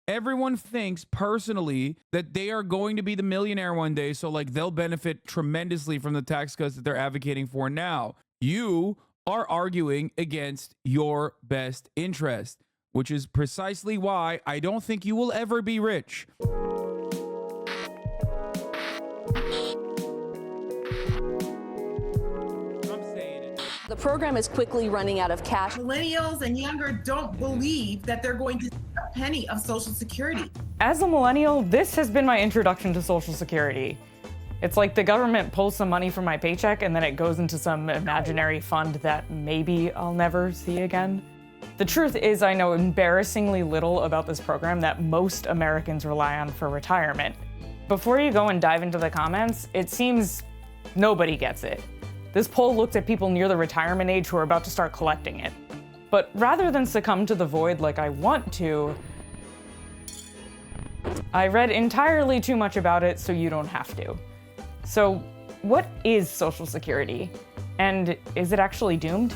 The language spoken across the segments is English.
Everyone thinks personally that they are going to be the millionaire one day, so like they'll benefit tremendously from the tax cuts that they're advocating for now. You are arguing against your best interest, which is precisely why I don't think you will ever be rich. The program is quickly running out of cash. Millennials and younger don't believe that they're going to see a penny of Social Security. As a millennial, this has been my introduction to Social Security. It's like the government pulls some money from my paycheck and then it goes into some imaginary fund that maybe I'll never see again. The truth is, I know embarrassingly little about this program that most Americans rely on for retirement. Before you go and dive into the comments, it seems nobody gets it. This poll looked at people near the retirement age who are about to start collecting it. But rather than succumb to the void like I want to, I read entirely too much about it so you don't have to. So, what is Social Security? And is it actually doomed?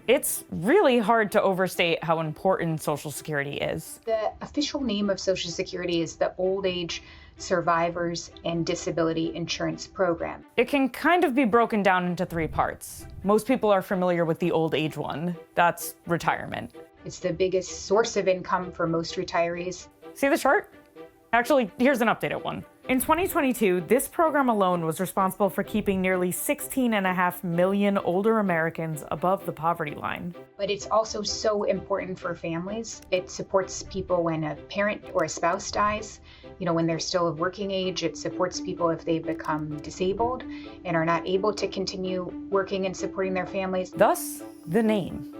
It's really hard to overstate how important Social Security is. The official name of Social Security is the Old Age Survivors and Disability Insurance Program. It can kind of be broken down into three parts. Most people are familiar with the old age one. That's retirement. It's the biggest source of income for most retirees. See the chart? Actually, here's an updated one. In 2022, this program alone was responsible for keeping nearly 16.5 million older Americans above the poverty line. But it's also so important for families. It supports people when a parent or a spouse dies, when they're still of working age. It supports people if they become disabled and are not able to continue working and supporting their families. Thus, the name.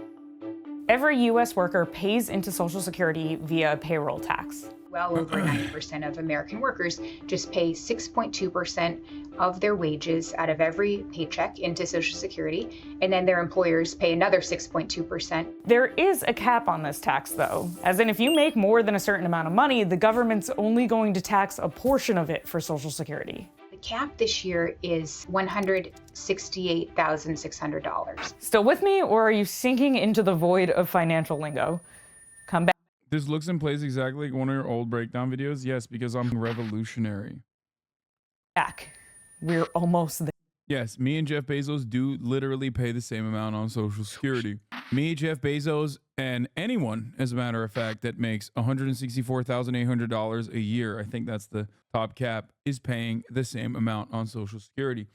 Every U.S. worker pays into Social Security via payroll tax. Well over 90% of American workers just pay 6.2% of their wages out of every paycheck into Social Security, and then their employers pay another 6.2%. There is a cap on this tax, though, as in if you make more than a certain amount of money, the government's only going to tax a portion of it for Social Security. The cap this year is $168,600. Still with me, or are you sinking into the void of financial lingo? Come back. This looks and plays exactly like one of your old breakdown videos. Yes, because I'm revolutionary. We're almost there. Yes, me and Jeff Bezos do literally pay the same amount on Social Security. Me, Jeff Bezos, and anyone, as a matter of fact, that makes $164,800 a year, I think that's the top cap, is paying the same amount on Social Security.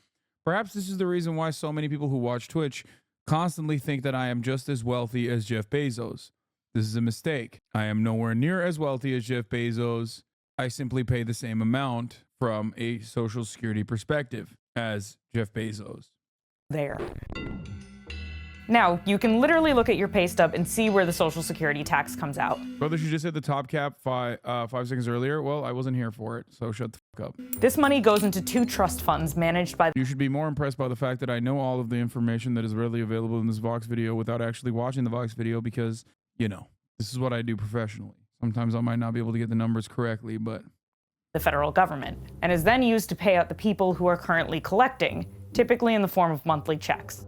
Perhaps this is the reason why so many people who watch Twitch constantly think that I am just as wealthy as Jeff Bezos. This is a mistake. I am nowhere near as wealthy as Jeff Bezos. I simply pay the same amount from a Social Security perspective as Jeff Bezos. There. Now, you can literally look at your pay stub and see where the Social Security tax comes out. Brother, she just hit the top cap 5 seconds earlier. Well, I wasn't here for it, so shut the fuck up. This money goes into 2 trust funds managed by... You should be more impressed by the fact that I know all of the information that is readily available in this Vox video without actually watching the Vox video because, this is what I do professionally. Sometimes I might not be able to get the numbers correctly, but... the federal government, and is then used to pay out the people who are currently collecting, typically in the form of monthly checks.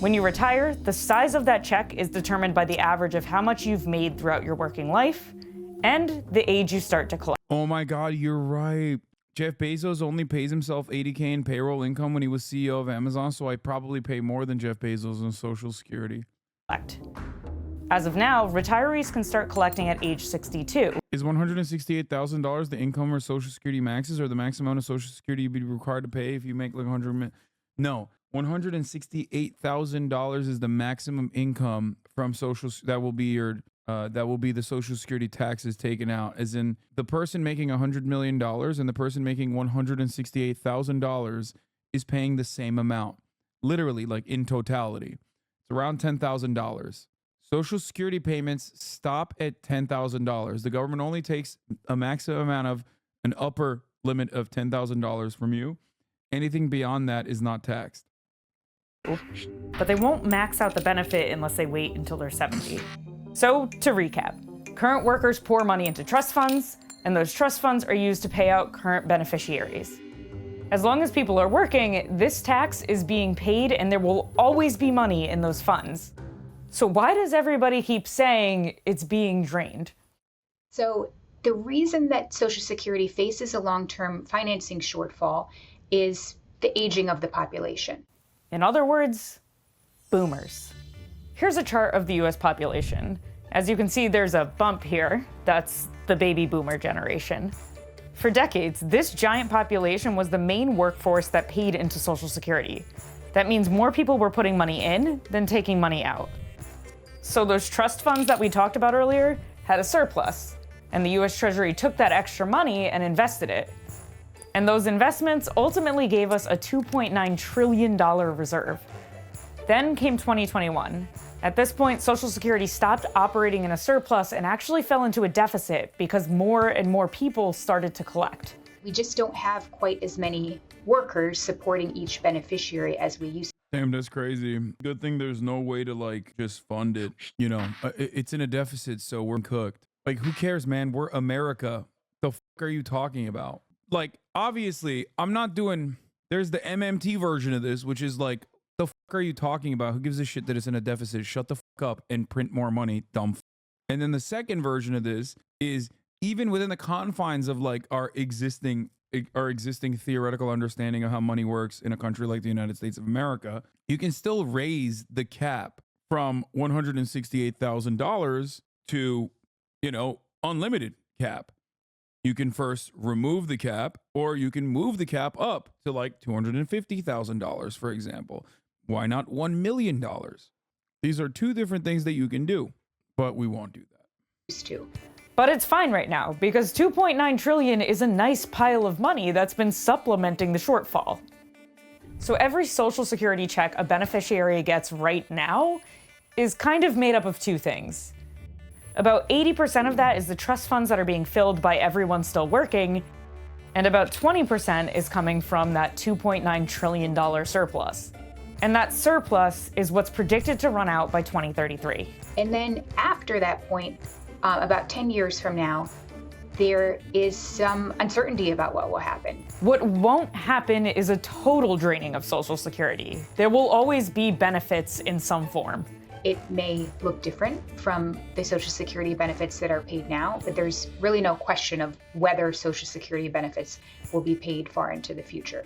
When you retire, the size of that check is determined by the average of how much you've made throughout your working life and the age you start to collect. Oh my God, you're right. Jeff Bezos only pays himself $80K in payroll income when he was CEO of Amazon, so I probably pay more than Jeff Bezos on Social Security. As of now, retirees can start collecting at age 62. Is $168,000 the income or Social Security maxes, or the max amount of Social Security you'd be required to pay if you make like No, $168,000 is the maximum income from that will be the Social Security taxes taken out. As in, the person making $100 million and the person making $168,000 is paying the same amount, literally, like in totality. It's around $10,000. Social Security payments stop at $10,000. The government only takes a maximum amount of an upper limit of $10,000 from you. Anything beyond that is not taxed. But they won't max out the benefit unless they wait until they're 70. So, to recap, current workers pour money into trust funds, and those trust funds are used to pay out current beneficiaries. As long as people are working, this tax is being paid and there will always be money in those funds. So why does everybody keep saying it's being drained? So the reason that Social Security faces a long-term financing shortfall is the aging of the population. In other words, boomers. Here's a chart of the US population. As you can see, there's a bump here. That's the baby boomer generation. For decades, this giant population was the main workforce that paid into Social Security. That means more people were putting money in than taking money out. So those trust funds that we talked about earlier had a surplus, and the US Treasury took that extra money and invested it. And those investments ultimately gave us a $2.9 trillion reserve. Then came 2021. At this point, Social Security stopped operating in a surplus and actually fell into a deficit because more and more people started to collect. We just don't have quite as many workers supporting each beneficiary as we used to. Damn, that's crazy. Good thing there's no way to like just fund it. You know, it's in a deficit, so we're cooked. Like, who cares, man? We're America. The fuck are you talking about? Like, obviously, I'm not doing. There's the MMT version of this, which is like, the fuck are you talking about? Who gives a shit that it's in a deficit? Shut the fuck up and print more money, dumb. And then the second version of this is even within the confines of like our existing theoretical understanding of how money works in a country like the United States of America, you can still raise the cap from $168,000 to, you know, unlimited cap. You can first remove the cap, or you can move the cap up to like $250,000, for example. Why not $1 million? These are two different things that you can do, but we won't do that. Used to. But it's fine right now because $2.9 trillion is a nice pile of money that's been supplementing the shortfall. So every Social Security check a beneficiary gets right now is kind of made up of two things. About 80% of that is the trust funds that are being filled by everyone still working, and about 20% is coming from that $2.9 trillion surplus. And that surplus is what's predicted to run out by 2033. And then after that point, about 10 years from now, there is some uncertainty about what will happen. What won't happen is a total draining of Social Security. There will always be benefits in some form. It may look different from the Social Security benefits that are paid now, but there's really no question of whether Social Security benefits will be paid far into the future.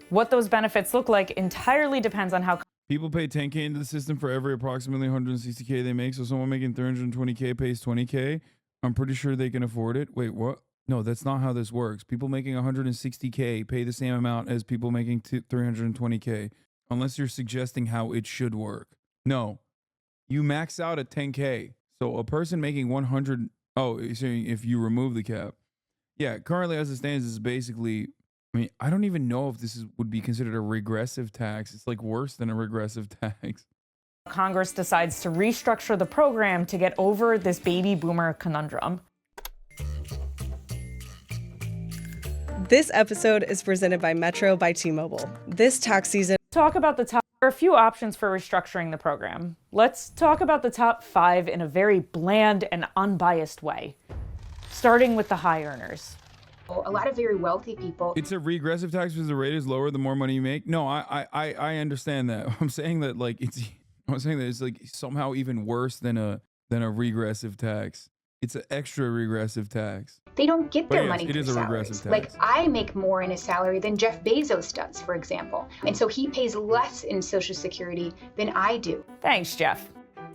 What those benefits look like entirely depends on how People pay 10K into the system for every approximately 160K they make. So someone making 320K pays 20K. I'm pretty sure they can afford it. Wait, what? No, that's not how this works. People making 160K pay the same amount as people making 320K, unless you're suggesting how it should work. No, you max out at 10K. So a person making 100, oh, you're saying if you remove the cap. Yeah, currently as it stands, is basically, I mean, I don't even know if this would be considered a regressive tax. It's like worse than a regressive tax. Congress decides to restructure the program to get over this baby boomer conundrum. This episode is presented by Metro by T-Mobile. This tax season, Talk about the top. There are a few options for restructuring the program. Let's talk about the top 5 in a very bland and unbiased way, starting with the high earners. A lot of very wealthy people. It's a regressive tax because the rate is lower the more money you make. No, I understand that. I'm saying that like it's like somehow even worse than a regressive tax. It's an extra regressive tax. They don't get their But yes, money it through is a salaries. regressive Like tax. I make more in a salary than Jeff Bezos does, for example. And so he pays less in Social Security than I do. Thanks, Jeff.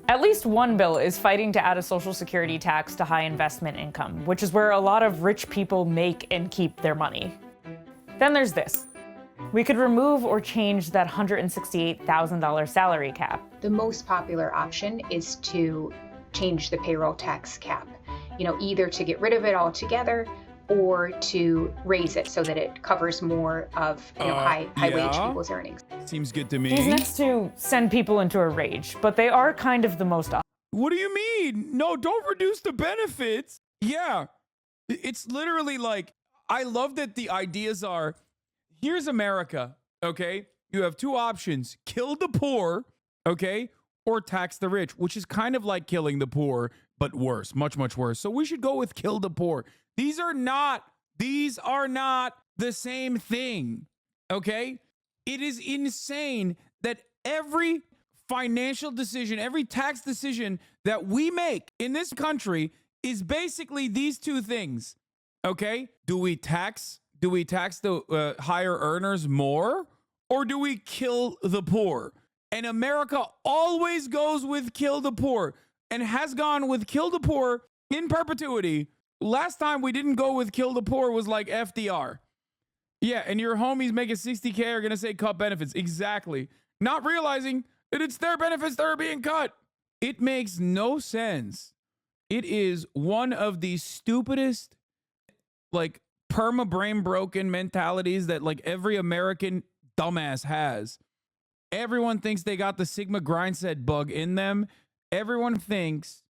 At least one bill is fighting to add a Social Security tax to high investment income, which is where a lot of rich people make and keep their money. Then there's this. We could remove or change that $168,000 salary cap. The most popular option is to change the payroll tax cap. Either to get rid of it altogether or to raise it so that it covers more of high wage yeah. people's earnings. Seems good to me. These next two send people into a rage, but they are kind of the most obvious. What do you mean? No, don't reduce the benefits. Yeah. It's literally like, I love that the ideas are, here's America, okay? You have two options, kill the poor, okay? Or tax the rich, which is kind of like killing the poor, but worse, much, much worse. So we should go with kill the poor. These are not the same thing. Okay? It is insane that every financial decision, every tax decision that we make in this country is basically these two things. Okay? Do we tax the higher earners more, or do we kill the poor? And America always goes with kill the poor and has gone with kill the poor in perpetuity. Last time we didn't go with kill the poor was like FDR. Yeah, and your homies making 60K are going to say cut benefits. Exactly. Not realizing that it's their benefits that are being cut. It makes no sense. It is one of the stupidest, like, perma-brain broken mentalities that, like, every American dumbass has. Everyone thinks they got the Sigma grindset bug in them. Everyone thinks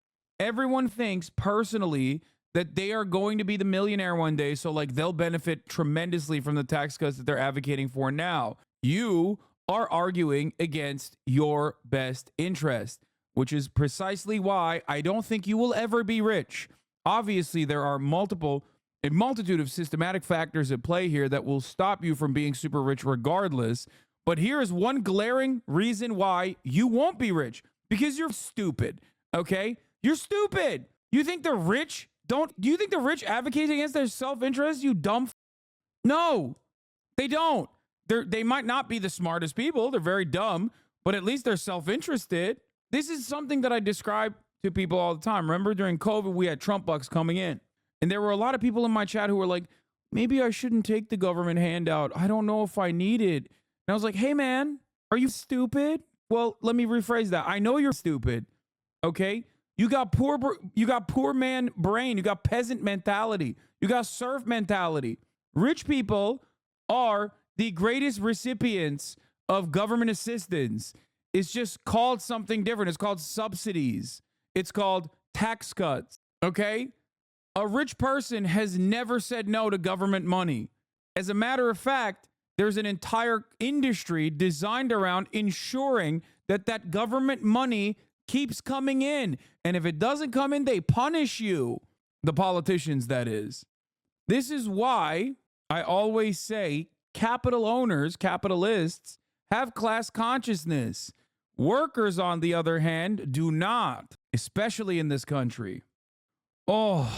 personally that they are going to be the millionaire one day. So, like, they'll benefit tremendously from the tax cuts that they're advocating for now. You are arguing against your best interest, which is precisely why I don't think you will ever be rich. Obviously, there are a multitude of systematic factors at play here that will stop you from being super rich regardless. But here is one glaring reason why you won't be rich. Because you're stupid, okay? You're stupid. You think the rich do you think the rich advocate against their self-interest, you dumb No, they don't. They might not be the smartest people. They're very dumb, but at least they're self-interested. This is something that I describe to people all the time. Remember during COVID, we had Trump bucks coming in. And there were a lot of people in my chat who were like, maybe I shouldn't take the government handout. I don't know if I need it. And I was like, hey, man, are you stupid? Well, let me rephrase that. I know you're stupid, okay? You got poor man brain. You got peasant mentality. You got serf mentality. Rich people are the greatest recipients of government assistance. It's just called something different. It's called subsidies. It's called tax cuts, okay? A rich person has never said no to government money. As a matter of fact, there's an entire industry designed around ensuring that government money keeps coming in. And if it doesn't come in, they punish you. The politicians, that is. This is why I always say capital owners, capitalists, have class consciousness. Workers, on the other hand, do not, especially in this country. Oh,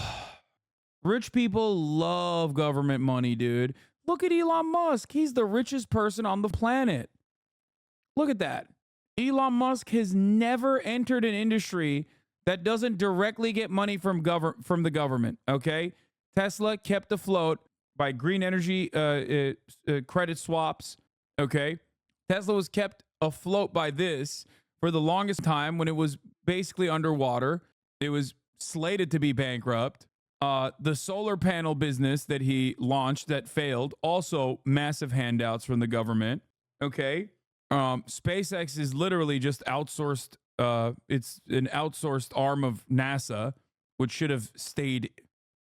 rich people love government money, dude. Look at Elon Musk. He's the richest person on the planet. Look at that. Elon Musk has never entered an industry that doesn't directly get money from the government, okay? Tesla kept afloat by green energy credit swaps, okay? Tesla was kept afloat by this for the longest time when it was basically underwater. It was slated to be bankrupt. The solar panel business that he launched that failed, also massive handouts from the government. Okay. SpaceX is literally just outsourced. It's an outsourced arm of NASA, which should have stayed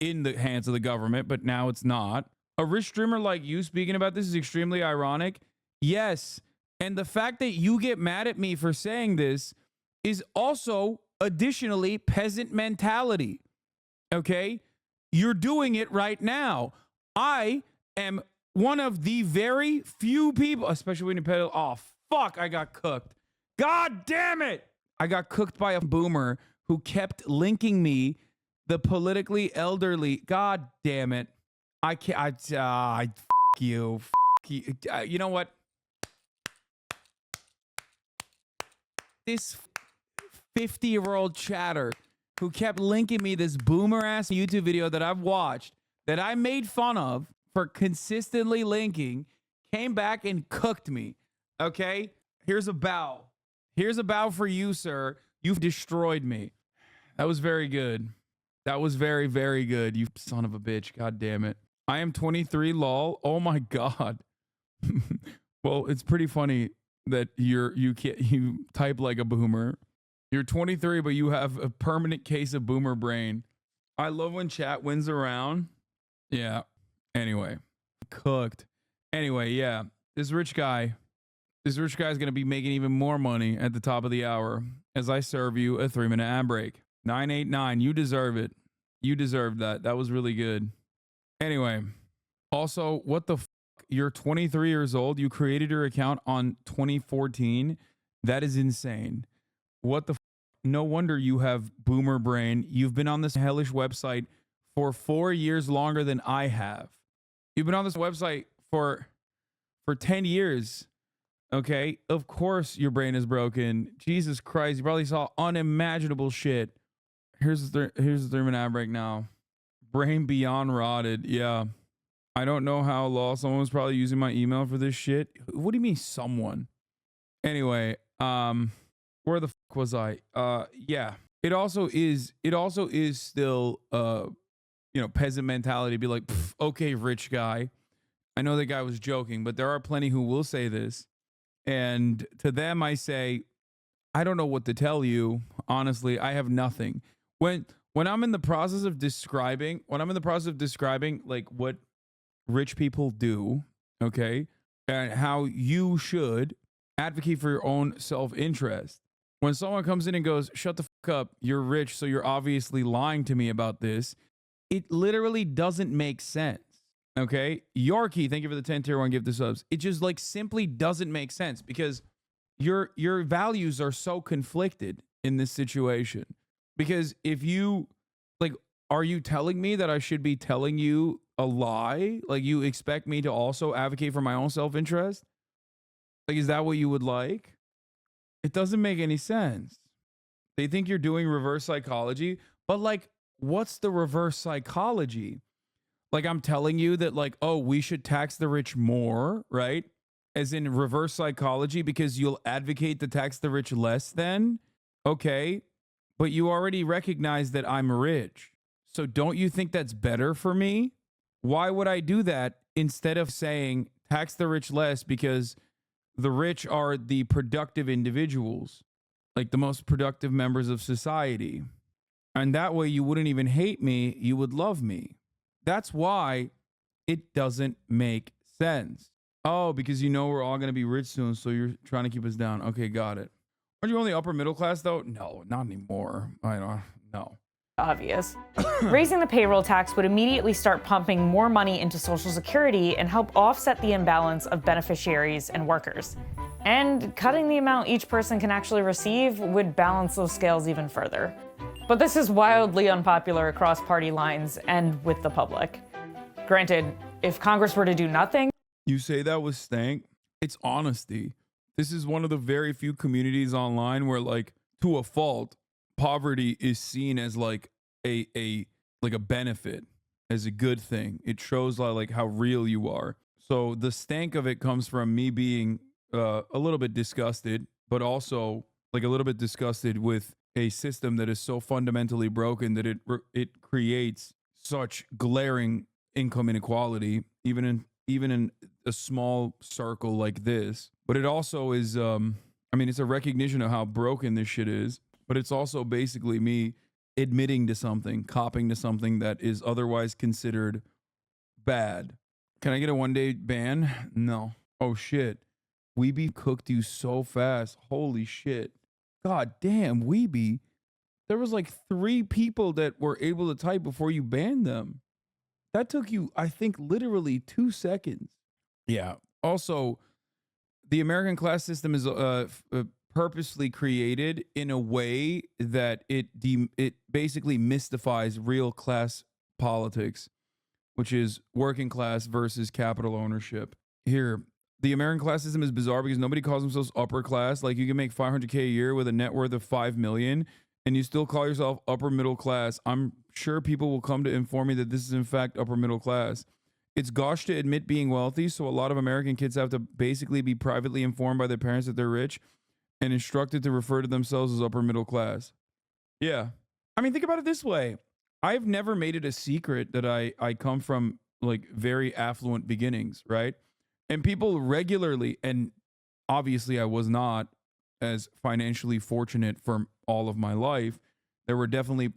in the hands of the government, but now it's not. A rich streamer like you speaking about this is extremely ironic. Yes. And the fact that you get mad at me for saying this is also additionally peasant mentality. Okay? You're doing it right now. I am one of the very few people, especially when you pedal. Oh, fuck, I got cooked. God damn it. I got cooked by a boomer who kept linking me the politically elderly. God damn it. I can't. Fuck you. Fuck you. You know what? This 50-year-old chatter who kept linking me this boomer ass YouTube video that I've watched that I made fun of for consistently linking came back and cooked me. Okay? Here's a bow. Here's a bow for you, sir. You've destroyed me. That was very good. That was very, very good. You son of a bitch. God damn it. I am 23, lol. Oh my God. Well, it's pretty funny that you type like a boomer. You're 23, but you have a permanent case of boomer brain. I love when chat wins around. Yeah. Anyway, cooked. Anyway, yeah. This rich guy is going to be making even more money at the top of the hour as I serve you a 3-minute ad break. 989. You deserve it. You deserve that. That was really good. Anyway, also, what the fuck you're 23 years old. You created your account on 2014. That is insane. What the no wonder you have boomer brain. You've been on this hellish website for 4 years longer than I have. You've been on this website for 10 years. Okay? Of course your brain is broken. Jesus Christ, you probably saw unimaginable shit. Here's the thermodynamic right now. Brain beyond rotted. Yeah. I don't know how law. Someone was probably using my email for this shit. What do you mean someone? Anyway, where the fuck was I? Yeah. It also is still peasant mentality to be like, okay, rich guy. I know the guy was joking, but there are plenty who will say this. And to them I say, I don't know what to tell you. Honestly, I have nothing. When I'm in the process of describing like what rich people do, okay, and how you should advocate for your own self-interest. When someone comes in and goes, shut the fuck up, you're rich, so you're obviously lying to me about this, it literally doesn't make sense. Okay, Yorkie, thank you for the 10 tier 1 gift to subs. It just like simply doesn't make sense because your values are so conflicted in this situation. Because if you like, are you telling me that I should be telling you a lie? Like you expect me to also advocate for my own self-interest? Like, is that what you would like? It doesn't make any sense. They think you're doing reverse psychology, but like, what's the reverse psychology? Like I'm telling you that like, oh, we should tax the rich more, right? As in reverse psychology because you'll advocate to tax the rich less then? Okay. But you already recognize that I'm rich. So don't you think that's better for me? Why would I do that instead of saying tax the rich less because the rich are the productive individuals, like the most productive members of society. And that way you wouldn't even hate me, you would love me. That's why it doesn't make sense. Oh, because you know we're all going to be rich soon, so you're trying to keep us down. Okay, got it. Aren't you only upper middle class though? No, not anymore. I don't know. Obvious. Raising the payroll tax would immediately start pumping more money into Social Security and help offset the imbalance of beneficiaries and workers. And cutting the amount each person can actually receive would balance those scales even further. But this is wildly unpopular across party lines and with the public. Granted, if Congress were to do nothing... You say that with stank? It's honesty. This is one of the very few communities online where, like, to a fault, poverty is seen as like a benefit, as a good thing. It shows like how real you are. So the stank of it comes from me being a little bit disgusted, but also like a little bit disgusted with a system that is so fundamentally broken that it creates such glaring income inequality, even in a small circle like this. But it also is, it's a recognition of how broken this shit is. But it's also basically me admitting to something, copping to something that is otherwise considered bad. Can I get a 1-day ban? No. Oh shit. Weeby cooked you so fast. Holy shit. God damn, Weeby. There was like 3 people that were able to type before you banned them. That took you, I think, literally 2 seconds. Yeah. Also, the American class system is purposely created in a way that it basically mystifies real class politics, which is working class versus capital ownership. Here, the American class system is bizarre because nobody calls themselves upper class. Like you can make $500K a year with a net worth of 5 million and you still call yourself upper middle class. I'm sure people will come to inform me that this is in fact upper middle class. It's gauche to admit being wealthy, so a lot of American kids have to basically be privately informed by their parents that they're rich and instructed to refer to themselves as upper middle class. Yeah. I mean, think about it this way. I've never made it a secret that I come from like very affluent beginnings, right? And people regularly, and obviously I was not as financially fortunate for all of my life. There were definitely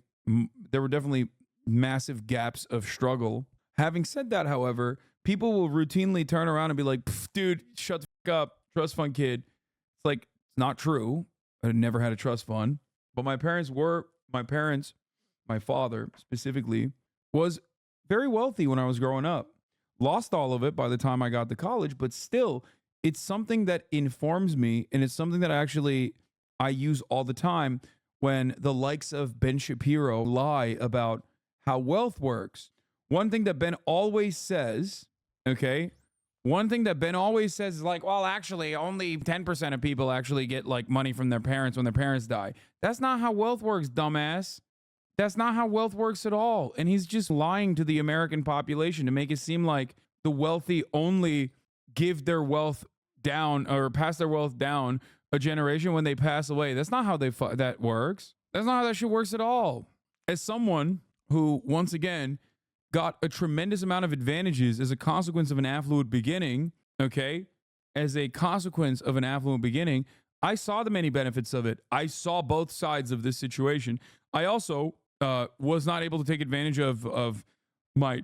massive gaps of struggle. Having said that, however, people will routinely turn around and be like, dude, shut the fuck up, trust fund kid. It's like, it's not true. I had never had a trust fund. But my father specifically, was very wealthy when I was growing up. lost all of it by the time I got to college, but still, it's something that informs me, and it's something that I use all the time when the likes of Ben Shapiro lie about how wealth works. One thing that Ben always says, okay, one thing that Ben always says is like, well, actually, only 10% of people actually get like money from their parents when their parents die. That's not how wealth works, dumbass. That's not how wealth works at all. And he's just lying to the American population to make it seem like the wealthy only give their wealth down or pass their wealth down a generation when they pass away. That's not how that works. That's not how that shit works at all. As someone who, once again, got a tremendous amount of advantages as a consequence of an affluent beginning, okay? As a consequence of an affluent beginning, I saw the many benefits of it. I saw both sides of this situation. I also was not able to take advantage of my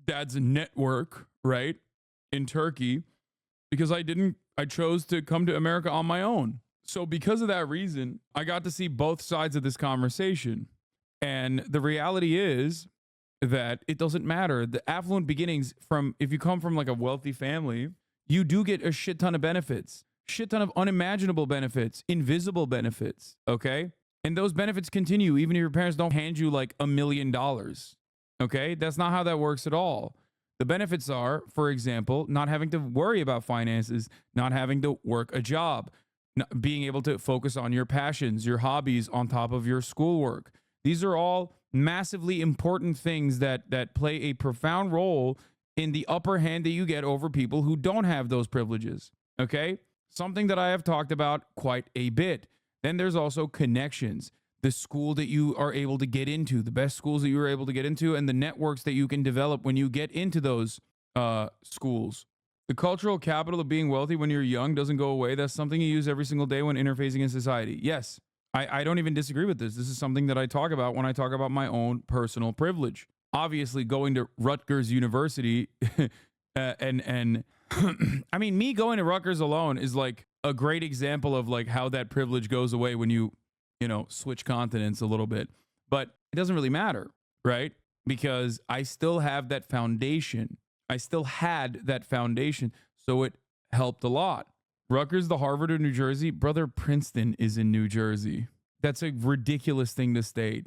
dad's network, right, in Turkey, because I chose to come to America on my own. So because of that reason, I got to see both sides of this conversation. And the reality is that it doesn't matter. The affluent beginnings if you come from like a wealthy family, you do get a shit ton of benefits, shit ton of unimaginable benefits, invisible benefits, okay? And those benefits continue even if your parents don't hand you like $1 million, okay? That's not how that works at all. The benefits are, for example, not having to worry about finances, not having to work a job, being able to focus on your passions, your hobbies on top of your schoolwork. These are all massively important things that play a profound role in the upper hand that you get over people who don't have those privileges, okay? Something that I have talked about quite a bit. Then there's also connections, the school that you are able to get into, the best schools that you are able to get into, and the networks that you can develop when you get into those schools. The cultural capital of being wealthy when you're young doesn't go away. That's something you use every single day when interfacing in society. Yes, I don't even disagree with this. This is something that I talk about when I talk about my own personal privilege. Obviously, going to Rutgers University and I mean, me going to Rutgers alone is like a great example of like how that privilege goes away when you switch continents a little bit. But it doesn't really matter, right? Because I still have that foundation. I still had that foundation, so it helped a lot. Rutgers, the Harvard of New Jersey. Brother, Princeton is in New Jersey. That's a ridiculous thing to state.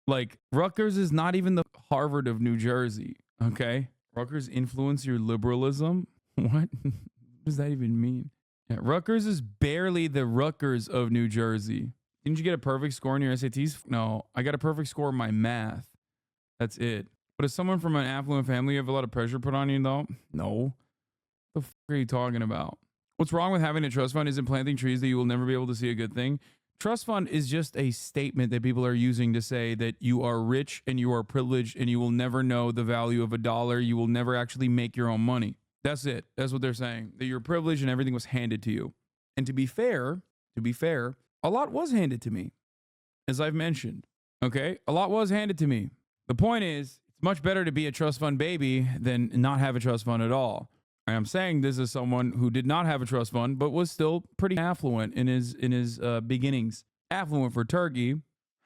Like, Rutgers is not even the Harvard of New Jersey, okay? Rutgers influence your liberalism? What? What does that even mean? Yeah, Rutgers is barely the Rutgers of New Jersey. Didn't you get a perfect score in your SATs? No, I got a perfect score in my math. That's it. But as someone from an affluent family, you have a lot of pressure put on you, though? No. What the fuck are you talking about? What's wrong with having a trust fund isn't planting trees that you will never be able to see a good thing. Trust fund is just a statement that people are using to say that you are rich and you are privileged and you will never know the value of a dollar. You will never actually make your own money. That's it. That's what they're saying. That you're privileged and everything was handed to you. And to be fair, a lot was handed to me, as I've mentioned. Okay? A lot was handed to me. The point is, it's much better to be a trust fund baby than not have a trust fund at all. I am saying this as someone who did not have a trust fund, but was still pretty affluent in his beginnings. Affluent for Turkey.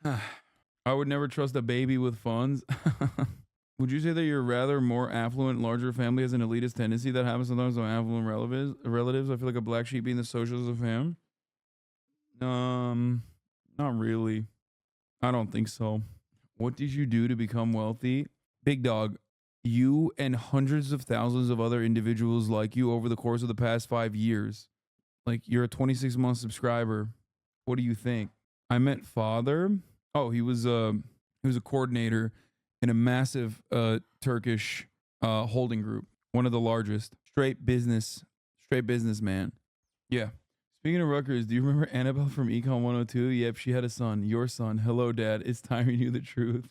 I would never trust a baby with funds. Would you say that your rather more affluent, larger family has an elitist tendency that happens sometimes with affluent relatives? I feel like a black sheep being the socials of him. Not really. I don't think so. What did you do to become wealthy? Big dog. You and hundreds of thousands of other individuals like you over the course of the past 5 years. Like, you're a 26-month subscriber. What do you think? I met father. Oh, he was a coordinator in a massive Turkish holding group, one of the largest. Straight businessman. Yeah. Speaking of Rutgers, do you remember Annabelle from Econ 102? Yep, she had a son. Your son. Hello, Dad. It's time you knew the truth.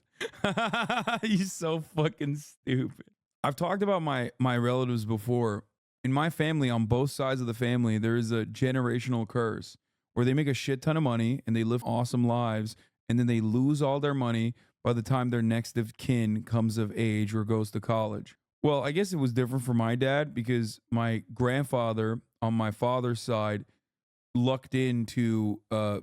You're so fucking stupid. I've talked about my relatives before. In my family, on both sides of the family, there is a generational curse where they make a shit ton of money and they live awesome lives, and then they lose all their money by the time their next of kin comes of age or goes to college. Well, I guess it was different for my dad because my grandfather on my father's side lucked into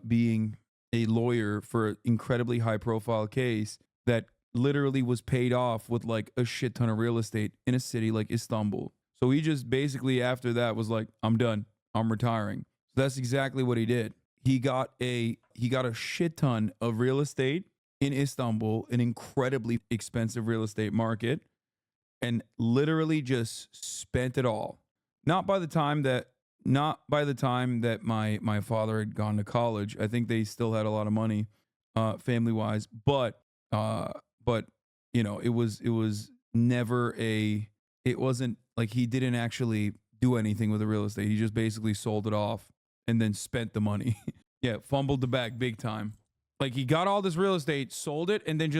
being a lawyer for an incredibly high profile case that literally was paid off with like a shit ton of real estate in a city like Istanbul. So he just basically after that was like, I'm done. I'm retiring. So that's exactly what he did. He got a shit ton of real estate in Istanbul, an incredibly expensive real estate market, and literally just spent it all. Not by the time that my father had gone to college. I think they still had a lot of money, family wise, but you know, it was never it wasn't like he didn't actually do anything with the real estate. He just basically sold it off and then spent the money. Yeah, fumbled the bag big time. Like he got all this real estate, sold it, and then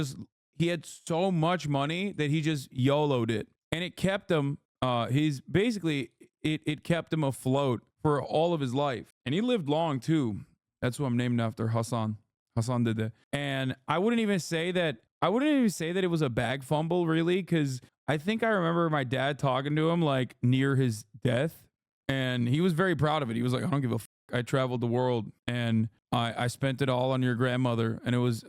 he had so much money that he just YOLO'd it. And it kept him, it kept him afloat for all of his life. And he lived long too. That's who I'm named after, Hasan. Hasan did that. And I wouldn't even say that it was a bag fumble really, because I think I remember my dad talking to him like near his death. And he was very proud of it. He was like, I don't give a f. I traveled the world and I spent it all on your grandmother. And he's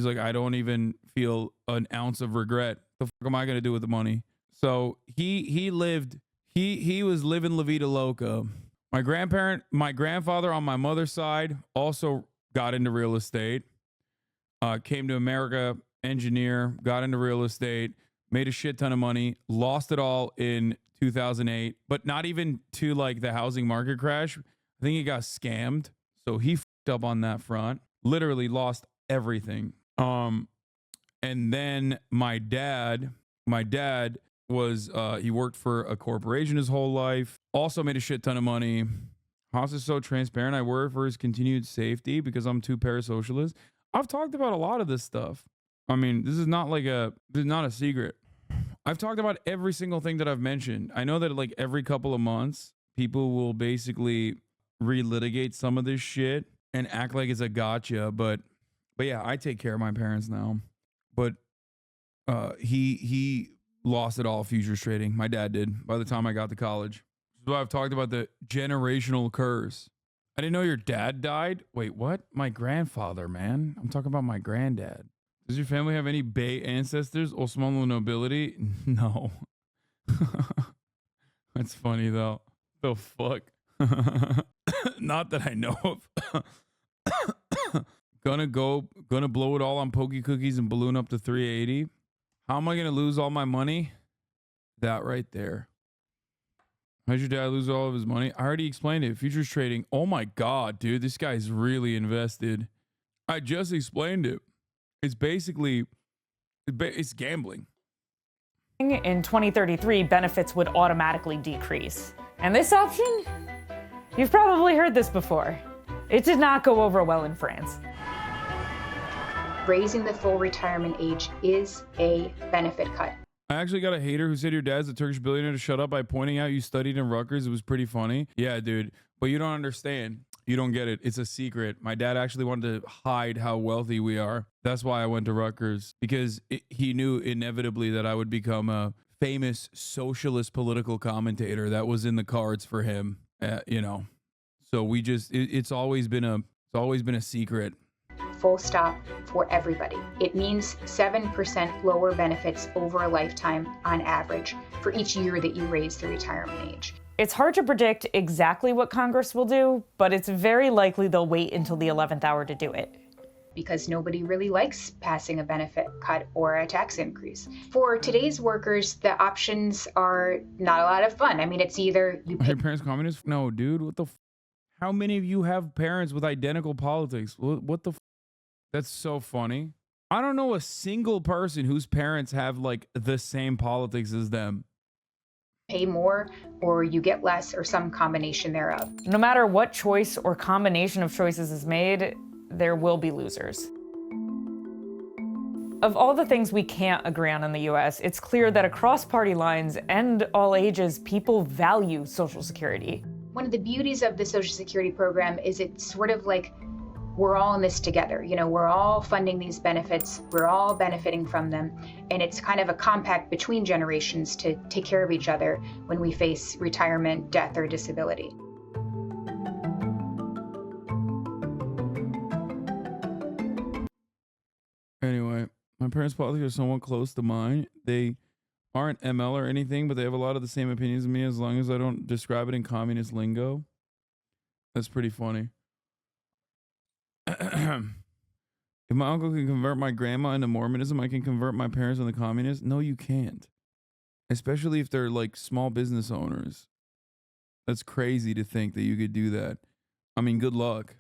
like, I don't even feel an ounce of regret. The fuck am I going to do with the money? So he was living La Vida Loca. My grandfather on my mother's side also got into real estate, came to America, engineer, got into real estate, made a shit ton of money, lost it all in 2008, but not even to like the housing market crash. I think he got scammed. So he fucked up on that front, literally lost everything. And then my dad was, he worked for a corporation his whole life, also made a shit ton of money. Haas is so transparent. I worry for his continued safety because I'm too parasocialist. I've talked about a lot of this stuff. I mean, this is not a secret. I've talked about every single thing that I've mentioned. I know that like every couple of months, people will basically relitigate some of this shit and act like it's a gotcha. But yeah, I take care of my parents now. But he lost it all futures trading. My dad did by the time I got to college. So I've talked about the generational curse. I didn't know your dad died. Wait, what? My grandfather, man. I'm talking about my granddad. Does your family have any Bay ancestors? Osmanlı nobility? No. That's funny though. The fuck? Not that I know of. Gonna blow it all on pokey cookies and balloon up to 380. How am I gonna lose all my money? That right there. How'd your dad lose all of his money? I already explained it. Futures trading. Oh my God, dude. This guy's really invested. I just explained it. It's basically, it's gambling. In 2033, benefits would automatically decrease. And this option? You've probably heard this before. It did not go over well in France. Raising the full retirement age is a benefit cut. I actually got a hater who said your dad's a Turkish billionaire to shut up by pointing out you studied in Rutgers. It was pretty funny. Yeah, dude. But you don't understand. You don't get it. It's a secret. My dad actually wanted to hide how wealthy we are. That's why I went to Rutgers, because he knew inevitably that I would become a famous socialist political commentator. That was in the cards for him, you know. So we just, it's always been a secret. Full stop for everybody. It means 7% lower benefits over a lifetime on average for each year that you raise the retirement age. It's hard to predict exactly what Congress will do, but it's very likely they'll wait until the 11th hour to do it. Because nobody really likes passing a benefit cut or a tax increase. For today's workers, the options are not a lot of fun. I mean, it's either you pay— Are your parents communists? No, dude. What the how many of you have parents with identical politics? What the That's so funny. I don't know a single person whose parents have like the same politics as them. Pay more or you get less or some combination thereof. No matter what choice or combination of choices is made, there will be losers. Of all the things we can't agree on in the US, it's clear that across party lines and all ages, people value Social Security. One of the beauties of the Social Security program is it's sort of like we're all in this together. You know, we're all funding these benefits, we're all benefiting from them, and it's kind of a compact between generations to take care of each other when we face retirement, death, or disability. Anyway, My parents' politics are somewhat close to mine. They aren't ML or anything, but they have a lot of the same opinions as me as long as I don't describe it in communist lingo. That's pretty funny. If my uncle can convert my grandma into Mormonism, I can convert my parents into communists. No, you can't. Especially if they're like small business owners. That's crazy to think that you could do that. I mean, good luck.